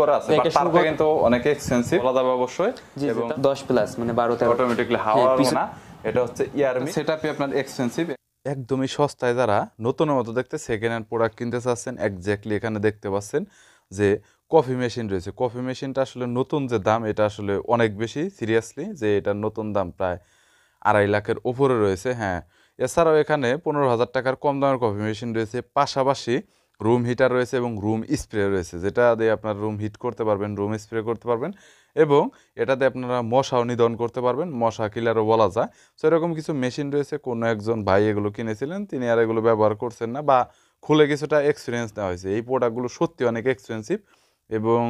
করা আছে, বাট তারটা কিন্তু অনেক এক্সপেন্সিভ বলা যাবে অবশ্যই। এবং 10 প্লাস মানে 12-13 অটোমেটিক্যালি হাওয়া না, এটা হচ্ছে ইয়ারমি সেটআপই আপনার এক্সপেন্সিভ। একদমই সস্তায় যারা নতুনের মতো দেখতে সেকেন্ড হ্যান্ড প্রোডাক্ট কিনতে চাচ্ছেন, এক্স্যাক্টলি এখানে দেখতে পাচ্ছেন যে কফি মেশিন রয়েছে। কফি মেশিনটা আসলে নতুন যে দাম এটা আসলে অনেক বেশি, সিরিয়াসলি যে এটার নতুন দাম প্রায় 2.5 লাখের উপরে রয়েছে। হ্যাঁ, এছাড়াও এখানে 15,000 টাকার কম দামের কফি মেশিন রয়েছে, পাশাপাশি রুম হিটার রয়েছে এবং রুম স্প্রে রয়েছে, যেটা দিয়ে আপনার রুম হিট করতে পারবেন, রুম স্প্রে করতে পারবেন এবং এটাতে আপনারা মশাও নিধন করতে পারবেন, মশা কিলারও বলা যায়। সো এরকম কিছু মেশিন রয়েছে। কোনো একজন ভাই এগুলো কিনেছিলেন, তিনি আর এগুলো ব্যবহার করছেন না বা খুলে কিছুটা এক্সপিরিয়েন্স নেওয়া হয়েছে। এই প্রোডাক্টগুলো সত্যি অনেক এক্সপেন্সিভ এবং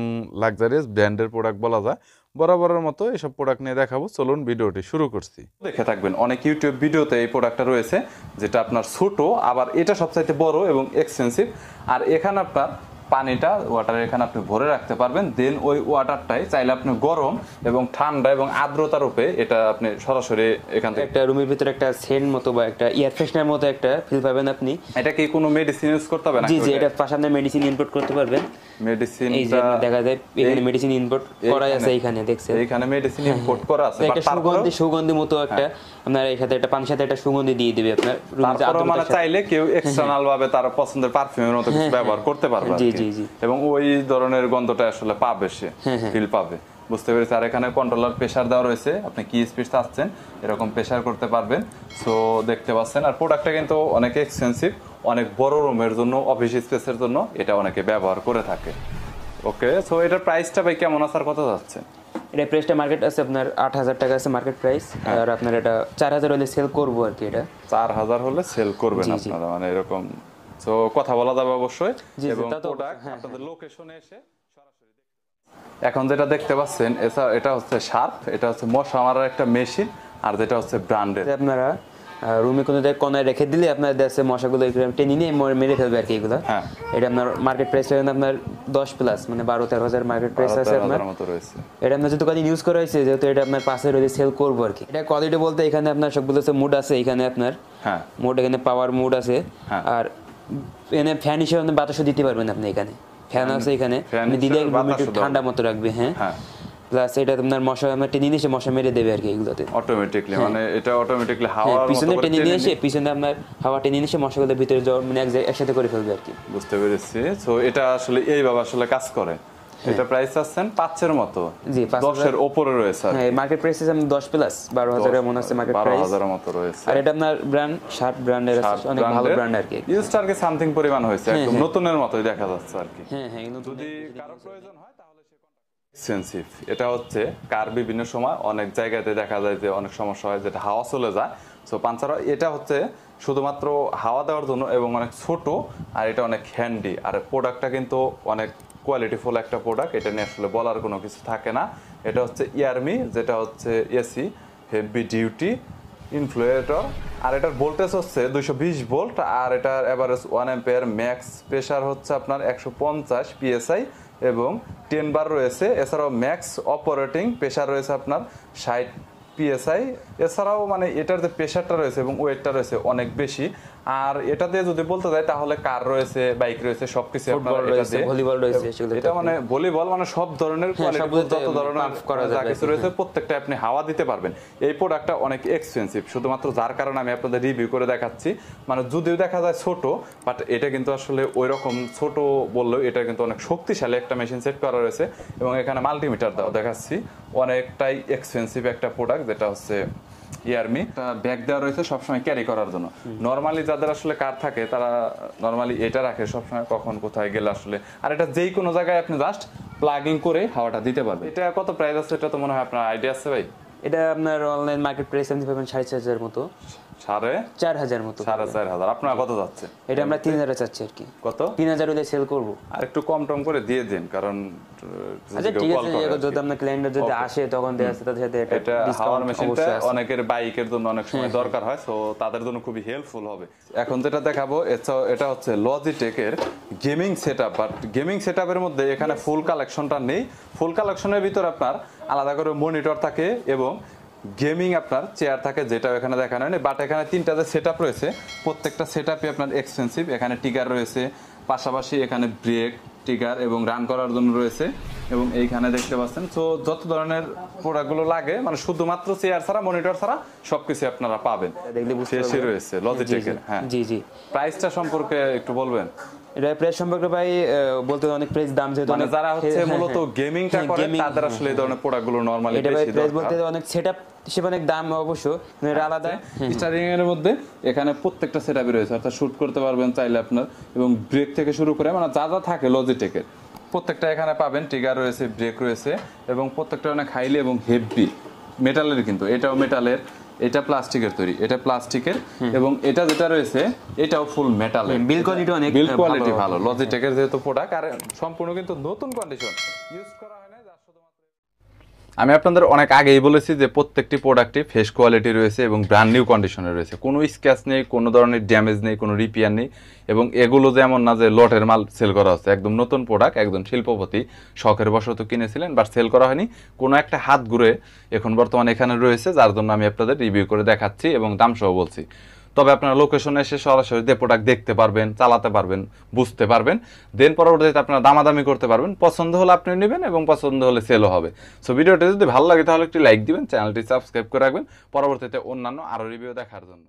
লাক্সারিয়াস ব্র্যান্ডের প্রোডাক্ট বলা যায়। বরাবরের মতো এসব প্রোডাক্ট নিয়ে দেখাবো, চলুন ভিডিওটি শুরু করছি। দেখে থাকবেন অনেক ইউটিউব ভিডিওতে এই প্রোডাক্টটা রয়েছে, যেটা আপনার ছোট, আবার এটা সবচাইতে বড় এবং এক্সপেন্সিভ। আর এখানে আপনার পানিটা ওয়াটার এখানে আপনি ভরে রাখতে পারবেন, দেন ওই ওয়াটারটাই চাইলে আপনি গরম এবং ঠান্ডা এবং আর্দ্রতার উপরে এটা আপনি সরাসরি এখান থেকে একটা রুমের ভিতরে একটা সেন্ট মতো বা একটা এয়ার ফ্রেশনার মতো একটা ফিল পাবেন আপনি। এটা কি কোনো মেডিসিন ইউজ করতে হবে না? জি জি, এটা পাশে আপনি মেডিসিন ইনপুট করতে পারবেন। মেডিসিন এই যে দেখা যায় এখানে মেডিসিন ইনপুট করা আছে, এখানে দেখছেন এখানে মেডিসিন ইনপুট করা আছে, একটা সুগন্ধি মতো একটা আপনার এই সাথে একটা পানির সাথে একটা সুগন্ধি দিয়ে দিবে আপনার রুমে। তারপর মানে চাইলে কেউ এক্সটারনাল ভাবে তার পছন্দের পারফিউমের মতো কিছু ব্যবহার করতে পারবে। জি জি জি, এবং ওই ধরনের গন্ধটা আসলে পাবে, সে ফিল পাবে, বুঝতে পেরেছি। আর এখানে কন্ট্রোলার প্রেসার দেওয়া রয়েছে, আপনি কি স্পিড চাচ্ছেন এরকম প্রেসার করতে পারবেন। সো দেখতে পাচ্ছেন। আর প্রোডাক্টটা কিন্তু অনেক এক্সপেন্সিভ, অনেক বড় রুমের জন্য, অফিস স্পেসের জন্য এটা অনেকে ব্যবহার করে থাকে। ওকে, সো এটার প্রাইসটা ভাই কেমন আছে আর কত যাচ্ছে? এটা প্রাইসটা মার্কেট আছে আপনার 8,000 টাকা আছে মার্কেট প্রাইস। আর আপনার এটা 4,000 হলে সেল করবো আর কি। এটা 4,000 হলে সেল করবেন আপনারা, মানে এরকম। সো কথা বলা যাবে অবশ্যই। এবং প্রোডাক্ট আপনাদের লোকেশনে এসে সরাসরি এখন যেটা দেখতে পাচ্ছেন এটা হচ্ছে শার্প, এটা হচ্ছে মশা মারার একটা মেশিন, আর যেটা হচ্ছে ব্র্যান্ডের। আপনারা রুমে কোনো জায়গায় কোনায় রেখে দিলে আপনার দেশে মশাগুলো টেনে নিয়ে মেরে ফেলবে আর কি এগুলো। এটা আপনার মার্কেট প্রাইস হবে আপনার 10 প্লাস মানে 12-13,000 মার্কেট প্রাইস আছে আপনার মতো রয়েছে। এটা আপনার যেহেতু কাজে ইউজ করা হয়েছে, যেহেতু এটা আপনার পাশে রয়েছে সেল করবো আর কি। এটা কোয়ালিটি বলতে এখানে আপনার সবগুলো মুড আছে, এখানে আপনার মুড, এখানে পাওয়ার মুড আছে। আর এখানে ফ্যান হিসেবে আপনি বাতাসও দিতে পারবেন। আপনি এখানে ফ্যান আছে, এখানে দিলে ঠান্ডা মতো রাখবে। হ্যাঁ, প্লাস এটা আপনার মশা আমরা টেনে নিয়ে এসে মশা মেরে দেবে আর কি এগুলোতে অটোমেটিক্যালি। মানে এটা অটোমেটিক্যালি হাওয়া পিছনে টেনে নিয়ে এসে, পিছনে আপনার হাওয়া টেনে নিয়ে এসে মশাগুলোর ভিতরে মানে একসাথে করে ফেলবে আর কি। বুঝতে পেরেছি। সো এটা আসলে এইভাবে আসলে কাজ করে। এটা প্রাইস আছেন 5 এর মতো। জি, 10 এর উপরে রয়েছে। হ্যাঁ, মার্কেট প্রাইস আছে 10 প্লাস 12,000 এর মনে আছে মার্কেট প্রাইস। 12,000 এর মতো রয়েছে। আর এটা আপনার ব্র্যান্ড শার্প ব্র্যান্ডের আছে, অনেক ভালো ব্র্যান্ড আর কি। ইউজ টার্গে সামথিং পরিমাণ হয়েছে, একদম নতুনের মতোই দেখা যাচ্ছে আর কি। হ্যাঁ হ্যাঁ, যদি কারো প্রয়োজন হয় তাহলে সে এক্সপেন্সিভ। এটা হচ্ছে কার বিভিন্ন সময় অনেক জায়গাতে দেখা যায় যে অনেক সমস্যা হয়, যেটা হাওয়া চলে যায়। সো পাঞ্চার এটা হচ্ছে শুধুমাত্র হাওয়া দেওয়ার জন্য এবং অনেক ছোট, আর এটা অনেক হ্যান্ডি। আর প্রোডাক্টটা কিন্তু অনেক কোয়ালিটিফুল একটা প্রোডাক্ট, এটা নিয়ে আসলে বলার কোনো কিছু থাকে না। এটা হচ্ছে ইয়ারমি, যেটা হচ্ছে এসি হেভি ডিউটি ইনফ্লুয়েটর। আর এটার ভোল্টেজ হচ্ছে 220 ভোল্ট, আর এটার এভারেজ 1 অ্যাম্পিয়ার, ম্যাক্স প্রেসার হচ্ছে আপনার 150 PSI এবং 10 বার রয়েছে। এছাড়াও ম্যাক্স অপারেটিং প্রেসার রয়েছে আপনার 60 PSI। এছাড়াও মানে এটার যে প্রেসারটা রয়েছে এবং ওয়েটটা রয়েছে অনেক বেশি। আর এটা দিয়ে যদি বলতে যাই তাহলে কার রয়েছে, বাইক রয়েছে, সবকিছু আপনার ভলিবল রয়েছে। এটা মানে ভলিবল মানে সব ধরনের কোয়ালিটি, যত ধরনের যা কিছু রয়েছে প্রত্যেকটা আপনি হাওয়া দিতে পারবেন। এই প্রোডাক্টটা অনেক এক্সপেন্সিভ, শুধুমাত্র যার কারণে আমি আপনাদের রিভিউ করে দেখাচ্ছি। মানে যদিও দেখা যায় ছোট, বাট এটা কিন্তু আসলে ওই রকম ছোট বললেও এটা কিন্তু অনেক শক্তিশালী একটা মেশিন সেট করা রয়েছে। এবং এখানে মাল্টিমিটার দাও দেখাচ্ছি, অনেকটাই এক্সপেন্সিভ একটা প্রোডাক্ট, যেটা হচ্ছে ইয়ারমি। ব্যাগ দেওয়া রয়েছে সবসময় ক্যারি করার জন্য। নর্মালি যাদের আসলে কার থাকে তারা নর্মালি এটা রাখে সবসময়, কখন কোথায় গেলে আসলে। আর এটা যেই কোনো জায়গায় আপনি জাস্ট প্লাগিং করে হাওয়াটা দিতে পারবে। এটা কত প্রাইস আছে এটা তো মনে হয় আপনার আইডিয়া আছে ভাই? এটা আপনার অনলাইন মার্কেট প্রাইস আপনি পাবেন 4,500 মতো। 4,500 মতো। 4,500 আপনার কত যাচ্ছে? এটা আমরা 3,000 চাচ্ছি আর কি। কত? 3,000 হলে সেল করব। আর একটু কম টম করে দিয়ে দেন, কারণ আচ্ছা ঠিক আছে, যদি আপনার ক্লায়েন্ট যদি আসে তখন দেয়া আছে তাদের সাথে এটা হাওয়ার মেশিনটা অনেকের বাইকের জন্য অনেক সময় দরকার হয়, সো তাদের জন্য খুবই হেল্পফুল হবে। এখন যেটা দেখাবো এটা হচ্ছে লজিটেকের গেমিং সেটআপ। বাট গেমিং সেটআপের মধ্যে এখানে ফুল কালেকশনটা নেই। ফুল কালেকশনের ভিতর আপনার আলাদা করে মনিটর থাকে এবং গেমিং আপনার চেয়ার থাকে, যেটা এখানে দেখানো হয়নি। বাট এখানে 3টা যে সেটআপ রয়েছে, প্রত্যেকটা সেটআপই আপনার এক্সপেন্সিভ। এখানে টিগার রয়েছে, পাশাপাশি এখানে ব্রেক, টিগার এবং রান করার জন্য রয়েছে। এবং এইখানে দেখতে পাচ্ছেন। তো যত ধরনের প্রোডাক্টগুলো লাগে মানে শুধুমাত্র চেয়ার ছাড়া মনিটর ছাড়া সবকিছু আপনারা পাবেন, দেখলে বুঝতে শেষই রয়েছে লজিটেকের। হ্যাঁ জি জি। প্রাইসটা সম্পর্কে একটু বলবেন? এটা প্রাইস সম্পর্কে ভাই বলতে অনেক প্রাইস দাম যেহেতু মানে যারা হচ্ছে মূলত গেমিংটা করে তাদের আসলে এই ধরনের প্রোডাক্টগুলো নরমালি এটা ভাই বেশি প্রাইস দরকার। বলতে অনেক সেটআপ হিসেবে অনেক দাম অবশ্য এর আলাদা। স্টারিং এর মধ্যে এখানে প্রত্যেকটা সেটআপই রয়েছে, অর্থাৎ শুট করতে পারবেন চাইলে আপনার, এবং ব্রেক থেকে শুরু করে মানে যা যা থাকে লজিটেকের প্রত্যেকটা এখানে পাবেন। ট্রিগার রয়েছে, ব্রেক রয়েছে, এবং প্রত্যেকটা অনেক হাইলি এবং হেভি মেটালের, কিন্তু এটাও মেটালের, এটা প্লাস্টিকের তৈরি, এটা প্লাস্টিকের, এবং এটা যেটা রয়েছে এটাও ফুল মেটালের। বিল কোয়ালিটি অনেক বিল কোয়ালিটি ভালো লজিটেকের যেহেতু প্রোডাক্ট, আর সম্পূর্ণ কিন্তু নতুন কন্ডিশন ইউজ করা হয় না, যার শুধুমাত্র আমি আপনাদের অনেক আগেই বলেছি যে প্রত্যেকটি প্রোডাক্টই ফ্রেশ কোয়ালিটি রয়েছে এবং ব্র্যান্ড নিউ কন্ডিশনে রয়েছে, কোনো স্ক্র্যাচ নেই, কোনো ধরনের ড্যামেজ নেই, কোনো রিপেয়ার নেই, এবং এগুলো যেমন না যে লটের মাল সেল করা হচ্ছে, একদম নতুন প্রোডাক্ট, একজন শিল্পপতি শখের বশত কিনেছিলেন বাট সেল করা হয়নি, কোনো একটা হাত ঘুরে এখন বর্তমানে এখানে রয়েছে, যার জন্য আমি আপনাদের রিভিউ করে দেখাচ্ছি এবং দাম সহ বলছি। তবে আপনারা লোকেশনে এসে সরাসরি প্রোডাক্ট দেখতে পারবেন, চালাতে পারবেন, বুঝতে পারবেন, দেন পরবর্তীতে আপনারা দামাদামি করতে পারবেন, পছন্দ হলে আপনি নেবেন এবং পছন্দ হলে সেলও হবে। সো ভিডিওটি যদি ভালো লাগে তাহলে একটি লাইক দিবেন, চ্যানেলটি সাবস্ক্রাইব করে রাখবেন পরবর্তীতে অন্যান্য আরও রিভিউ দেখার জন্য।